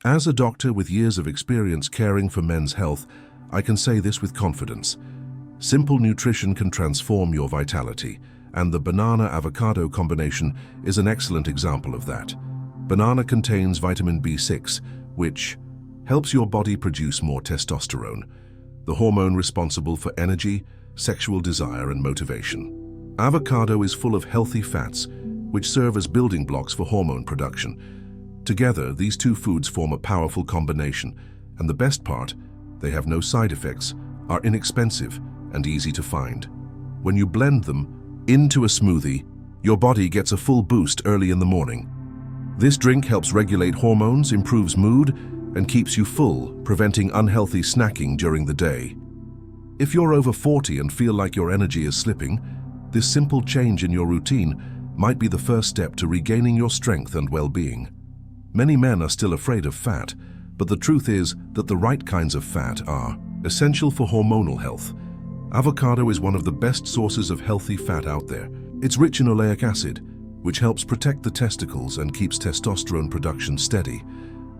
As a doctor with years of experience caring for men's health, I can say this with confidence. Simple nutrition can transform your vitality, and the banana-avocado combination is an excellent example of that. Banana contains vitamin B6, which helps your body produce more testosterone, the hormone responsible for energy, sexual desire, and motivation. Avocado is full of healthy fats, which serve as building blocks for hormone production. Together, these two foods form a powerful combination, and the best part, they have no side effects, are inexpensive, and easy to find. When you blend them into a smoothie, your body gets a full boost early in the morning. This drink helps regulate hormones, improves mood, and keeps you full, preventing unhealthy snacking during the day. If you're over 40 and feel like your energy is slipping, this simple change in your routine might be the first step to regaining your strength and well-being. Many men are still afraid of fat, but the truth is that the right kinds of fat are essential for hormonal health. Avocado is one of the best sources of healthy fat out there. It's rich in oleic acid, which helps protect the testicles and keeps testosterone production steady.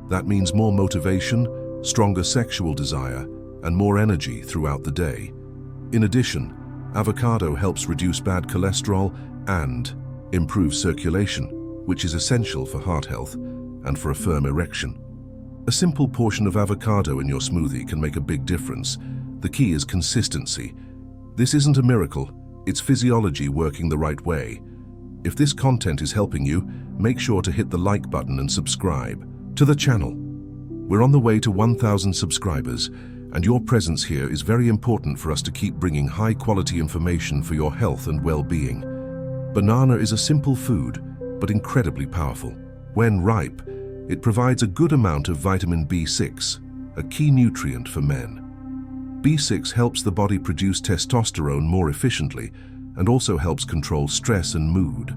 That means more motivation, stronger sexual desire, and more energy throughout the day. In addition, avocado helps reduce bad cholesterol and improve circulation, which is essential for heart health and for a firm erection. A simple portion of avocado in your smoothie can make a big difference. The key is consistency. This isn't a miracle, it's physiology working the right way. If this content is helping you, make sure to hit the like button and subscribe to the channel. We're on the way to 1,000 subscribers, and your presence here is very important for us to keep bringing high-quality information for your health and well-being. Banana is a simple food, but incredibly powerful. When ripe, it provides a good amount of vitamin B6, a key nutrient for men. B6 helps the body produce testosterone more efficiently and also helps control stress and mood.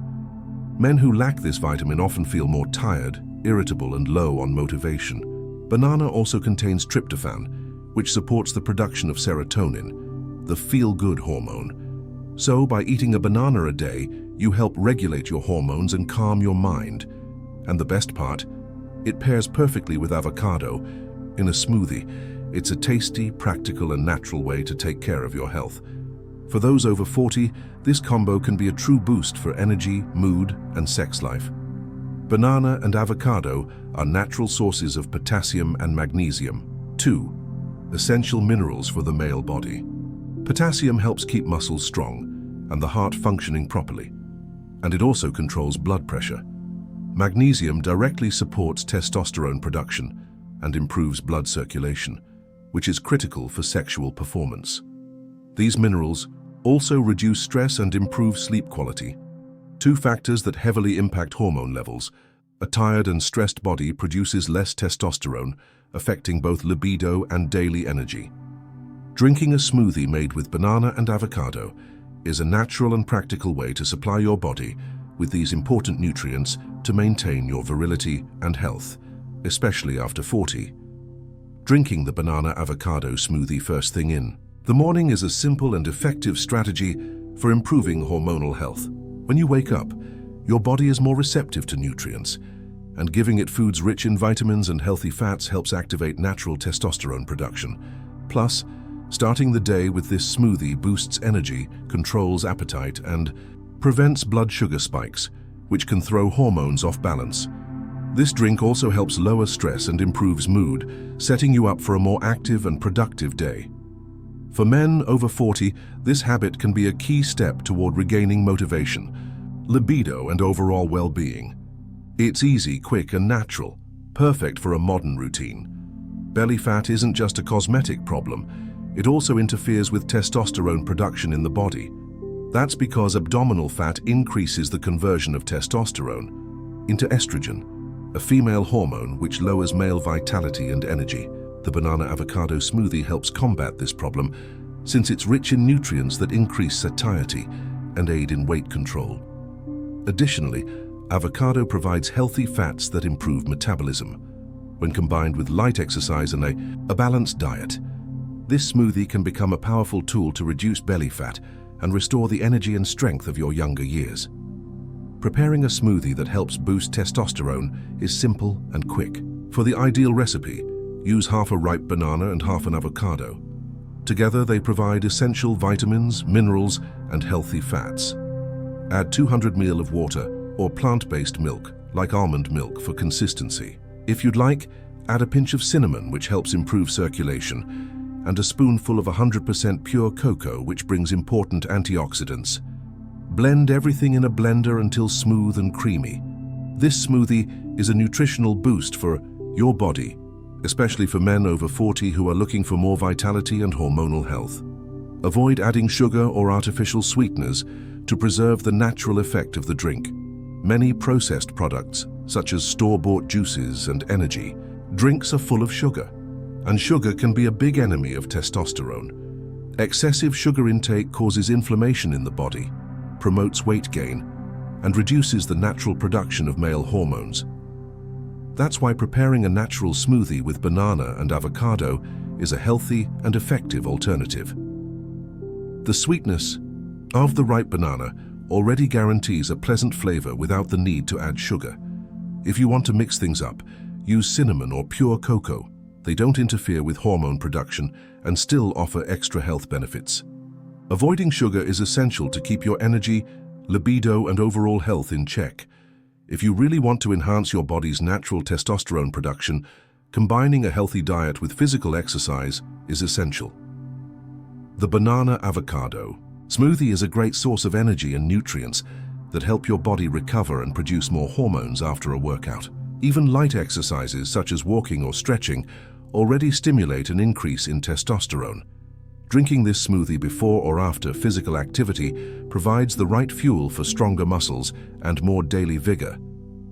Men who lack this vitamin often feel more tired, irritable, and low on motivation. Banana also contains tryptophan, which supports the production of serotonin, the feel-good hormone. So, by eating a banana a day, you help regulate your hormones and calm your mind. And the best part, it pairs perfectly with avocado in a smoothie. It's a tasty, practical, and natural way to take care of your health. For those over 40, this combo can be a true boost for energy, mood, and sex life. Banana and avocado are natural sources of potassium and magnesium, two essential minerals for the male body. Potassium helps keep muscles strong and the heart functioning properly, and it also controls blood pressure. Magnesium directly supports testosterone production and improves blood circulation, which is critical for sexual performance. These minerals also reduce stress and improve sleep quality, two factors that heavily impact hormone levels. A tired and stressed body produces less testosterone, affecting both libido and daily energy. Drinking a smoothie made with banana and avocado is a natural and practical way to supply your body with these important nutrients to maintain your virility and health, especially after 40. Drinking the banana-avocado smoothie first thing in the morning is a simple and effective strategy for improving hormonal health. When you wake up, your body is more receptive to nutrients, and giving it foods rich in vitamins and healthy fats helps activate natural testosterone production. Plus, starting the day with this smoothie boosts energy, controls appetite, and prevents blood sugar spikes, which can throw hormones off balance. This drink also helps lower stress and improves mood, setting you up for a more active and productive day. For men over 40, this habit can be a key step toward regaining motivation, libido, and overall well-being. It's easy, quick, and natural, perfect for a modern routine. Belly fat isn't just a cosmetic problem, it also interferes with testosterone production in the body. That's because abdominal fat increases the conversion of testosterone into estrogen, a female hormone which lowers male vitality and energy. The banana-avocado smoothie helps combat this problem since it's rich in nutrients that increase satiety and aid in weight control. Additionally, avocado provides healthy fats that improve metabolism. When combined with light exercise and a balanced diet, this smoothie can become a powerful tool to reduce belly fat and restore the energy and strength of your younger years. Preparing a smoothie that helps boost testosterone is simple and quick. For the ideal recipe, use half a ripe banana and half an avocado. Together, they provide essential vitamins, minerals, and healthy fats. Add 200 ml of water or plant-based milk, like almond milk, for consistency. If you'd like, add a pinch of cinnamon, which helps improve circulation, and a spoonful of 100% pure cocoa, which brings important antioxidants. Blend everything in a blender until smooth and creamy. This smoothie is a nutritional boost for your body, especially for men over 40 who are looking for more vitality and hormonal health. Avoid adding sugar or artificial sweeteners to preserve the natural effect of the drink. Many processed products, such as store-bought juices and energy drinks, are full of sugar, and sugar can be a big enemy of testosterone. Excessive sugar intake causes inflammation in the body, promotes weight gain, and reduces the natural production of male hormones. That's why preparing a natural smoothie with banana and avocado is a healthy and effective alternative. The sweetness of the ripe banana already guarantees a pleasant flavor without the need to add sugar. If you want to mix things up, use cinnamon or pure cocoa. They don't interfere with hormone production and still offer extra health benefits. Avoiding sugar is essential to keep your energy, libido, and overall health in check. If you really want to enhance your body's natural testosterone production, combining a healthy diet with physical exercise is essential. The banana avocado smoothie is a great source of energy and nutrients that help your body recover and produce more hormones after a workout. Even light exercises such as walking or stretching already stimulate an increase in testosterone. Drinking this smoothie before or after physical activity provides the right fuel for stronger muscles and more daily vigor.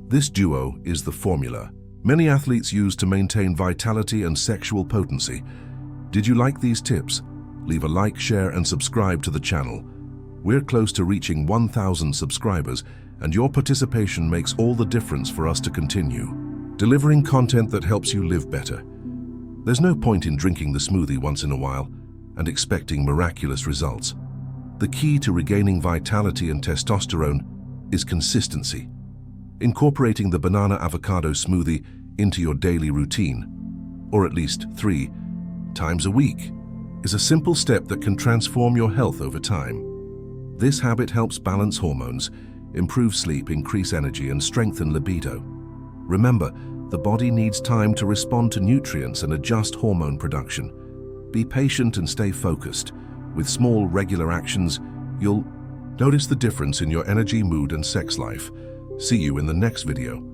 This duo is the formula many athletes use to maintain vitality and sexual potency. Did you like these tips? Leave a like, share, and subscribe to the channel. We're close to reaching 1,000 subscribers, and your participation makes all the difference for us to continue delivering content that helps you live better. There's no point in drinking the smoothie once in a while and expecting miraculous results. The key to regaining vitality and testosterone is consistency. Incorporating the banana avocado smoothie into your daily routine, or at least 3 times a week, is a simple step that can transform your health over time. This habit helps balance hormones, improve sleep, increase energy, and strengthen libido. Remember, the body needs time to respond to nutrients and adjust hormone production. Be patient and stay focused. With small, regular actions, you'll notice the difference in your energy, mood, and sex life. See you in the next video.